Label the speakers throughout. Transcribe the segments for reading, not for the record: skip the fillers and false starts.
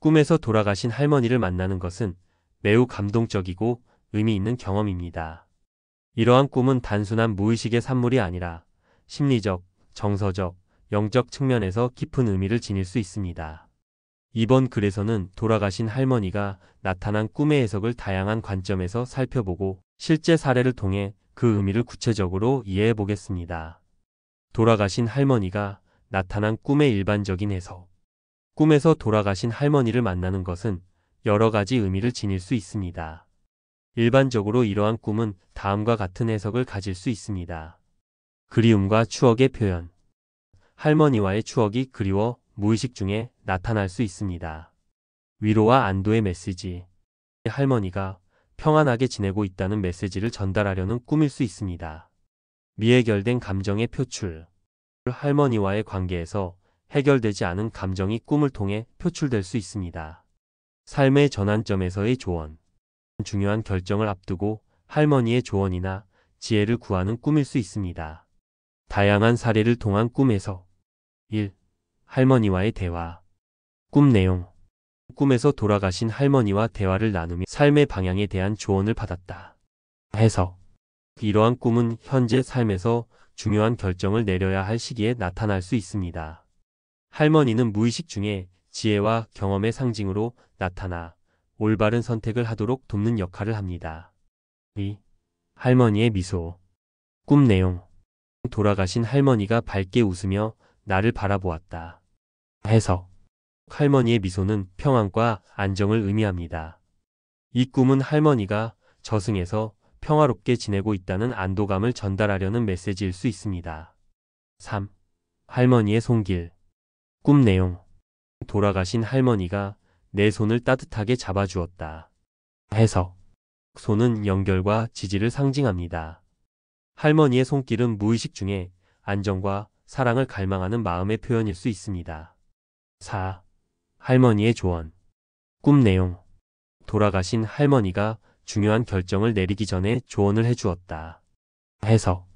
Speaker 1: 꿈에서 돌아가신 할머니를 만나는 것은 매우 감동적이고 의미 있는 경험입니다. 이러한 꿈은 단순한 무의식의 산물이 아니라 심리적, 정서적, 영적 측면에서 깊은 의미를 지닐 수 있습니다. 이번 글에서는 돌아가신 할머니가 나타난 꿈의 해석을 다양한 관점에서 살펴보고 실제 사례를 통해 그 의미를 구체적으로 이해해 보겠습니다. 돌아가신 할머니가 나타난 꿈의 일반적인 해석. 꿈에서 돌아가신 할머니를 만나는 것은 여러 가지 의미를 지닐 수 있습니다. 일반적으로 이러한 꿈은 다음과 같은 해석을 가질 수 있습니다. 그리움과 추억의 표현. 할머니와의 추억이 그리워 무의식 중에 나타날 수 있습니다. 위로와 안도의 메시지. 할머니가 평안하게 지내고 있다는 메시지를 전달하려는 꿈일 수 있습니다. 미해결된 감정의 표출. 할머니와의 관계에서 해결되지 않은 감정이 꿈을 통해 표출될 수 있습니다. 삶의 전환점에서의 조언. 중요한 결정을 앞두고 할머니의 조언이나 지혜를 구하는 꿈일 수 있습니다. 다양한 사례를 통한 꿈에서 1. 할머니와의 대화. 꿈 내용. 꿈에서 돌아가신 할머니와 대화를 나누며 삶의 방향에 대한 조언을 받았다. 해석. 이러한 꿈은 현재 삶에서 중요한 결정을 내려야 할 시기에 나타날 수 있습니다. 할머니는 무의식 중에 지혜와 경험의 상징으로 나타나 올바른 선택을 하도록 돕는 역할을 합니다. 2. 할머니의 미소. 꿈 내용. 돌아가신 할머니가 밝게 웃으며 나를 바라보았다. 해석. 할머니의 미소는 평안과 안정을 의미합니다. 이 꿈은 할머니가 저승에서 평화롭게 지내고 있다는 안도감을 전달하려는 메시지일 수 있습니다. 3. 할머니의 손길. 꿈 내용. 돌아가신 할머니가 내 손을 따뜻하게 잡아주었다. 해석. 손은 연결과 지지를 상징합니다. 할머니의 손길은 무의식 중에 안정과 사랑을 갈망하는 마음의 표현일 수 있습니다. 4. 할머니의 조언. 꿈 내용. 돌아가신 할머니가 중요한 결정을 내리기 전에 조언을 해주었다. 해석.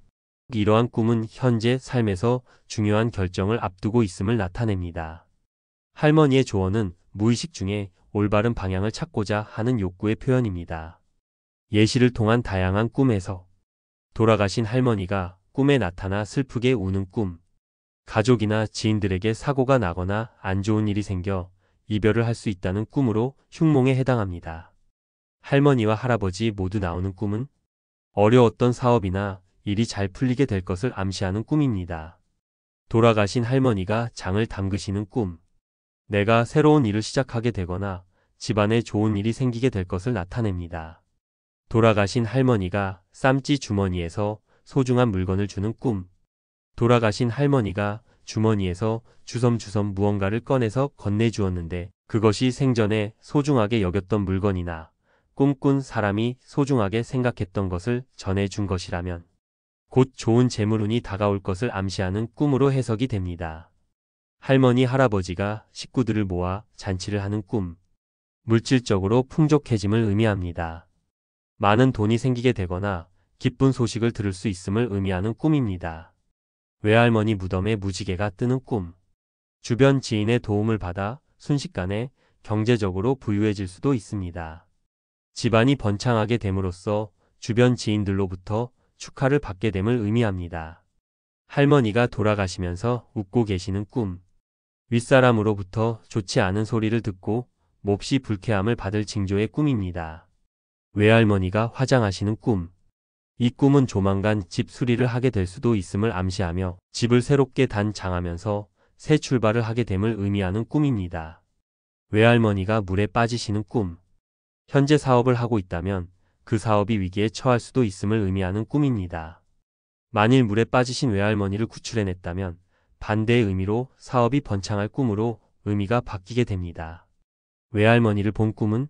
Speaker 1: 이러한 꿈은 현재 삶에서 중요한 결정을 앞두고 있음을 나타냅니다. 할머니의 조언은 무의식 중에 올바른 방향을 찾고자 하는 욕구의 표현입니다. 예시를 통한 다양한 꿈에서 돌아가신 할머니가 꿈에 나타나 슬프게 우는 꿈. 가족이나 지인들에게 사고가 나거나 안 좋은 일이 생겨 이별을 할 수 있다는 꿈으로 흉몽에 해당합니다. 할머니와 할아버지 모두 나오는 꿈은 어려웠던 사업이나 일이 잘 풀리게 될 것을 암시하는 꿈입니다. 돌아가신 할머니가 장을 담그시는 꿈. 내가 새로운 일을 시작하게 되거나 집안에 좋은 일이 생기게 될 것을 나타냅니다. 돌아가신 할머니가 쌈지 주머니에서 소중한 물건을 주는 꿈. 돌아가신 할머니가 주머니에서 주섬주섬 무언가를 꺼내서 건네주었는데 그것이 생전에 소중하게 여겼던 물건이나 꿈꾼 사람이 소중하게 생각했던 것을 전해준 것이라면 곧 좋은 재물운이 다가올 것을 암시하는 꿈으로 해석이 됩니다. 할머니, 할아버지가 식구들을 모아 잔치를 하는 꿈. 물질적으로 풍족해짐을 의미합니다. 많은 돈이 생기게 되거나 기쁜 소식을 들을 수 있음을 의미하는 꿈입니다. 외할머니 무덤에 무지개가 뜨는 꿈. 주변 지인의 도움을 받아 순식간에 경제적으로 부유해질 수도 있습니다. 집안이 번창하게 됨으로써 주변 지인들로부터 축하를 받게 됨을 의미합니다. 할머니가 돌아가시면서 웃고 계시는 꿈. 윗사람으로부터 좋지 않은 소리를 듣고 몹시 불쾌함을 받을 징조의 꿈입니다. 외할머니가 화장하시는 꿈. 이 꿈은 조만간 집 수리를 하게 될 수도 있음을 암시하며 집을 새롭게 단장하면서 새 출발을 하게 됨을 의미하는 꿈입니다. 외할머니가 물에 빠지시는 꿈. 현재 사업을 하고 있다면 그 사업이 위기에 처할 수도 있음을 의미하는 꿈입니다. 만일 물에 빠지신 외할머니를 구출해냈다면 반대의 의미로 사업이 번창할 꿈으로 의미가 바뀌게 됩니다. 외할머니를 본 꿈은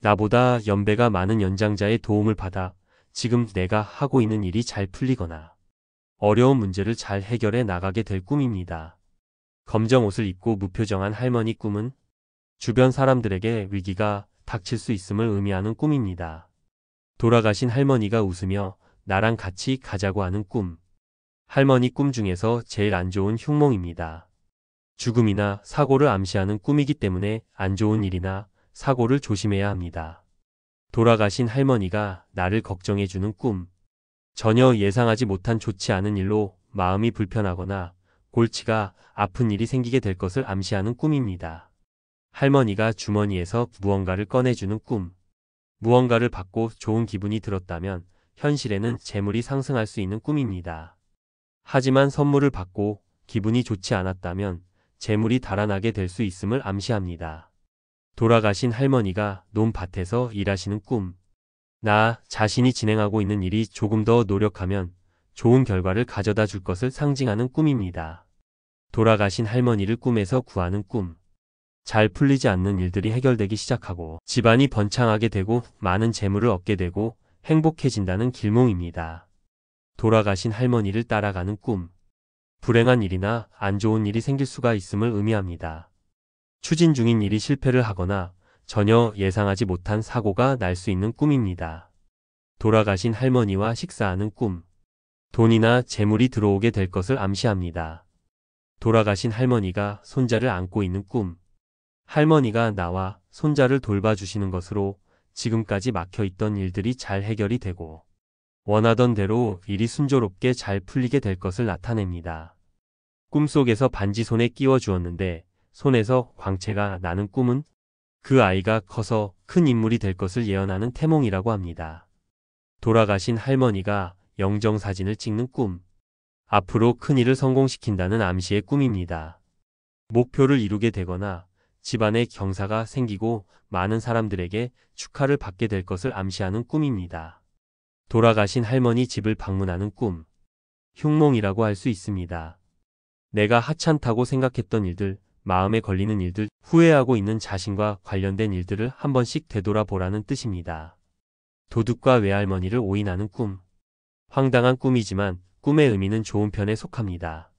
Speaker 1: 나보다 연배가 많은 연장자의 도움을 받아 지금 내가 하고 있는 일이 잘 풀리거나 어려운 문제를 잘 해결해 나가게 될 꿈입니다. 검정 옷을 입고 무표정한 할머니 꿈은 주변 사람들에게 위기가 닥칠 수 있음을 의미하는 꿈입니다. 돌아가신 할머니가 웃으며 나랑 같이 가자고 하는 꿈. 할머니 꿈 중에서 제일 안 좋은 흉몽입니다. 죽음이나 사고를 암시하는 꿈이기 때문에 안 좋은 일이나 사고를 조심해야 합니다. 돌아가신 할머니가 나를 걱정해주는 꿈. 전혀 예상하지 못한 좋지 않은 일로 마음이 불편하거나 골치가 아픈 일이 생기게 될 것을 암시하는 꿈입니다. 할머니가 주머니에서 무언가를 꺼내주는 꿈. 무언가를 받고 좋은 기분이 들었다면 현실에는 재물이 상승할 수 있는 꿈입니다. 하지만 선물을 받고 기분이 좋지 않았다면 재물이 달아나게 될 수 있음을 암시합니다. 돌아가신 할머니가 논밭에서 일하시는 꿈. 나 자신이 진행하고 있는 일이 조금 더 노력하면 좋은 결과를 가져다 줄 것을 상징하는 꿈입니다. 돌아가신 할머니를 꿈에서 구하는 꿈. 잘 풀리지 않는 일들이 해결되기 시작하고 집안이 번창하게 되고 많은 재물을 얻게 되고 행복해진다는 길몽입니다. 돌아가신 할머니를 따라가는 꿈. 불행한 일이나 안 좋은 일이 생길 수가 있음을 의미합니다. 추진 중인 일이 실패를 하거나 전혀 예상하지 못한 사고가 날 수 있는 꿈입니다. 돌아가신 할머니와 식사하는 꿈. 돈이나 재물이 들어오게 될 것을 암시합니다. 돌아가신 할머니가 손자를 안고 있는 꿈. 할머니가 나와 손자를 돌봐주시는 것으로 지금까지 막혀있던 일들이 잘 해결이 되고 원하던 대로 일이 순조롭게 잘 풀리게 될 것을 나타냅니다. 꿈속에서 반지 손에 끼워 주었는데 손에서 광채가 나는 꿈은 그 아이가 커서 큰 인물이 될 것을 예언하는 태몽이라고 합니다. 돌아가신 할머니가 영정사진을 찍는 꿈. 앞으로 큰 일을 성공시킨다는 암시의 꿈입니다. 목표를 이루게 되거나 집안에 경사가 생기고 많은 사람들에게 축하를 받게 될 것을 암시하는 꿈입니다. 돌아가신 할머니 집을 방문하는 꿈. 흉몽이라고 할 수 있습니다. 내가 하찮다고 생각했던 일들, 마음에 걸리는 일들, 후회하고 있는 자신과 관련된 일들을 한 번씩 되돌아보라는 뜻입니다. 도둑과 외할머니를 오인하는 꿈. 황당한 꿈이지만 꿈의 의미는 좋은 편에 속합니다.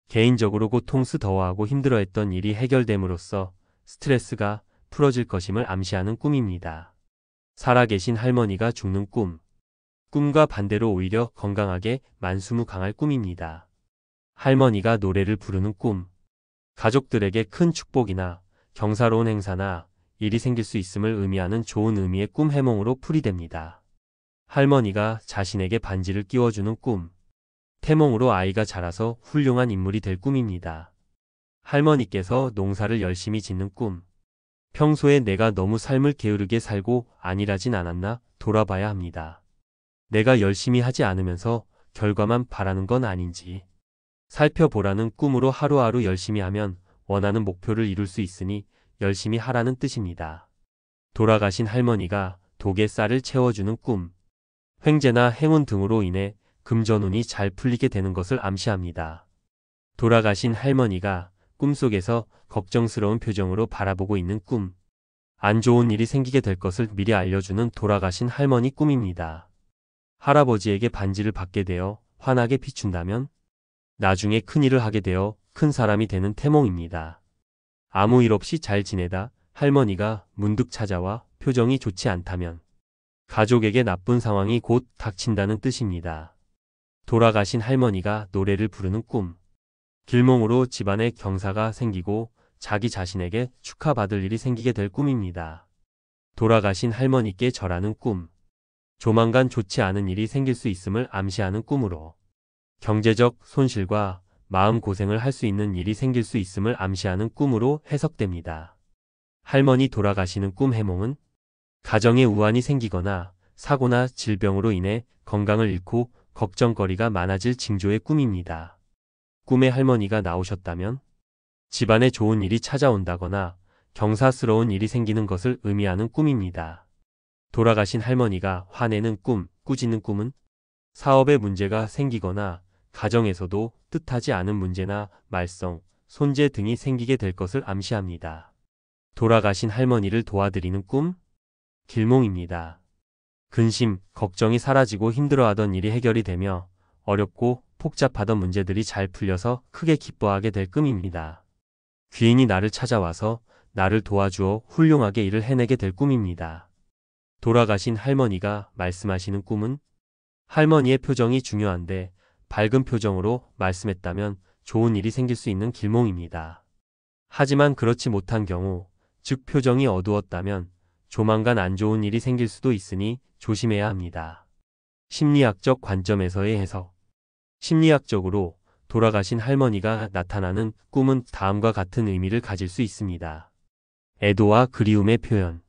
Speaker 1: 개인적으로 고통스러워하고 힘들어했던 일이 해결됨으로써 스트레스가 풀어질 것임을 암시하는 꿈입니다. 살아계신 할머니가 죽는 꿈. 꿈과 반대로 오히려 건강하게 만수무강할 꿈입니다. 할머니가 노래를 부르는 꿈. 가족들에게 큰 축복이나 경사로운 행사나 일이 생길 수 있음을 의미하는 좋은 의미의 꿈 해몽으로 풀이됩니다. 할머니가 자신에게 반지를 끼워주는 꿈. 태몽으로 아이가 자라서 훌륭한 인물이 될 꿈입니다. 할머니께서 농사를 열심히 짓는 꿈. 평소에 내가 너무 삶을 게으르게 살고 안일하진 않았나 돌아봐야 합니다. 내가 열심히 하지 않으면서 결과만 바라는 건 아닌지 살펴보라는 꿈으로 하루하루 열심히 하면 원하는 목표를 이룰 수 있으니 열심히 하라는 뜻입니다. 돌아가신 할머니가 독에 쌀을 채워주는 꿈. 횡재나 행운 등으로 인해 금전운이 잘 풀리게 되는 것을 암시합니다. 돌아가신 할머니가 꿈속에서 걱정스러운 표정으로 바라보고 있는 꿈. 안 좋은 일이 생기게 될 것을 미리 알려주는 돌아가신 할머니 꿈입니다. 할아버지에게 반지를 받게 되어 환하게 비춘다면 나중에 큰일을 하게 되어 큰 사람이 되는 태몽입니다. 아무 일 없이 잘 지내다 할머니가 문득 찾아와 표정이 좋지 않다면 가족에게 나쁜 상황이 곧 닥친다는 뜻입니다. 돌아가신 할머니가 노래를 부르는 꿈. 길몽으로 집안에 경사가 생기고 자기 자신에게 축하받을 일이 생기게 될 꿈입니다. 돌아가신 할머니께 절하는 꿈. 조만간 좋지 않은 일이 생길 수 있음을 암시하는 꿈으로 경제적 손실과 마음고생을 할 수 있는 일이 생길 수 있음을 암시하는 꿈으로 해석됩니다. 할머니 돌아가시는 꿈 해몽은 가정에 우환이 생기거나 사고나 질병으로 인해 건강을 잃고 걱정거리가 많아질 징조의 꿈입니다. 꿈에 할머니가 나오셨다면 집안에 좋은 일이 찾아온다거나 경사스러운 일이 생기는 것을 의미하는 꿈입니다. 돌아가신 할머니가 화내는 꿈, 꾸짖는 꿈은 사업에 문제가 생기거나 가정에서도 뜻하지 않은 문제나 말썽, 손재 등이 생기게 될 것을 암시합니다. 돌아가신 할머니를 도와드리는 꿈? 길몽입니다. 근심, 걱정이 사라지고 힘들어하던 일이 해결이 되며 어렵고 복잡하던 문제들이 잘 풀려서 크게 기뻐하게 될 꿈입니다. 귀인이 나를 찾아와서 나를 도와주어 훌륭하게 일을 해내게 될 꿈입니다. 돌아가신 할머니가 말씀하시는 꿈은 할머니의 표정이 중요한데 밝은 표정으로 말씀했다면 좋은 일이 생길 수 있는 길몽입니다. 하지만 그렇지 못한 경우, 즉 표정이 어두웠다면 조만간 안 좋은 일이 생길 수도 있으니 조심해야 합니다. 심리학적 관점에서의 해석. 심리학적으로 돌아가신 할머니가 나타나는 꿈은 다음과 같은 의미를 가질 수 있습니다. 애도와 그리움의 표현.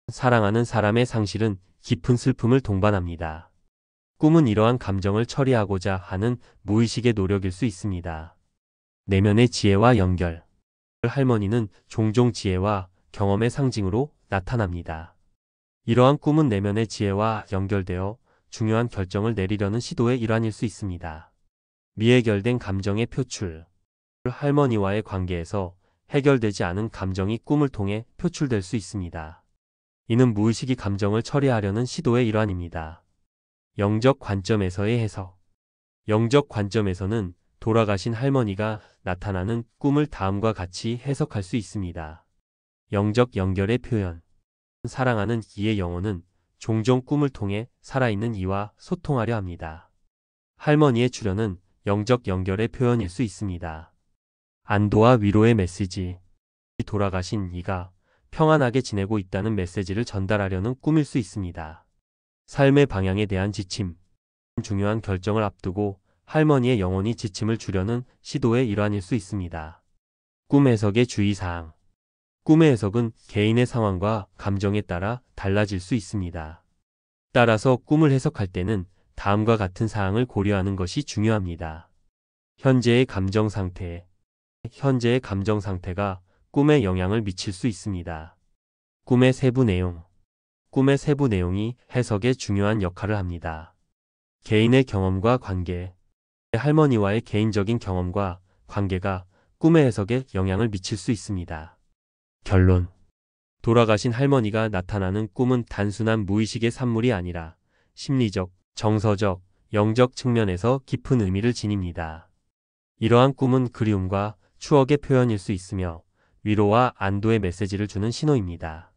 Speaker 1: 사랑하는 사람의 상실은 깊은 슬픔을 동반합니다. 꿈은 이러한 감정을 처리하고자 하는 무의식의 노력일 수 있습니다. 내면의 지혜와 연결. 할머니는 종종 지혜와 경험의 상징으로 나타납니다. 이러한 꿈은 내면의 지혜와 연결되어 중요한 결정을 내리려는 시도의 일환일 수 있습니다. 미해결된 감정의 표출. 할머니와의 관계에서 해결되지 않은 감정이 꿈을 통해 표출될 수 있습니다. 이는 무의식이 감정을 처리하려는 시도의 일환입니다. 영적 관점에서의 해석. 영적 관점에서는 돌아가신 할머니가 나타나는 꿈을 다음과 같이 해석할 수 있습니다. 영적 연결의 표현. 사랑하는 이의 영혼은 종종 꿈을 통해 살아있는 이와 소통하려 합니다. 할머니의 출현은 영적 연결의 표현일 수 있습니다. 안도와 위로의 메시지. 돌아가신 이가 평안하게 지내고 있다는 메시지를 전달하려는 꿈일 수 있습니다. 삶의 방향에 대한 지침. 중요한 결정을 앞두고 할머니의 영혼이 지침을 주려는 시도의 일환일 수 있습니다. 꿈 해석의 주의사항. 꿈의 해석은 개인의 상황과 감정에 따라 달라질 수 있습니다. 따라서 꿈을 해석할 때는 다음과 같은 사항을 고려하는 것이 중요합니다. 현재의 감정 상태. 현재의 감정 상태가 꿈에 영향을 미칠 수 있습니다. 꿈의 세부 내용. 꿈의 세부 내용이 해석에 중요한 역할을 합니다. 개인의 경험과 관계. 할머니와의 개인적인 경험과 관계가 꿈의 해석에 영향을 미칠 수 있습니다. 결론. 돌아가신 할머니가 나타나는 꿈은 단순한 무의식의 산물이 아니라 심리적, 정서적, 영적 측면에서 깊은 의미를 지닙니다. 이러한 꿈은 그리움과 추억의 표현일 수 있으며 위로와 안도의 메시지를 주는 신호입니다.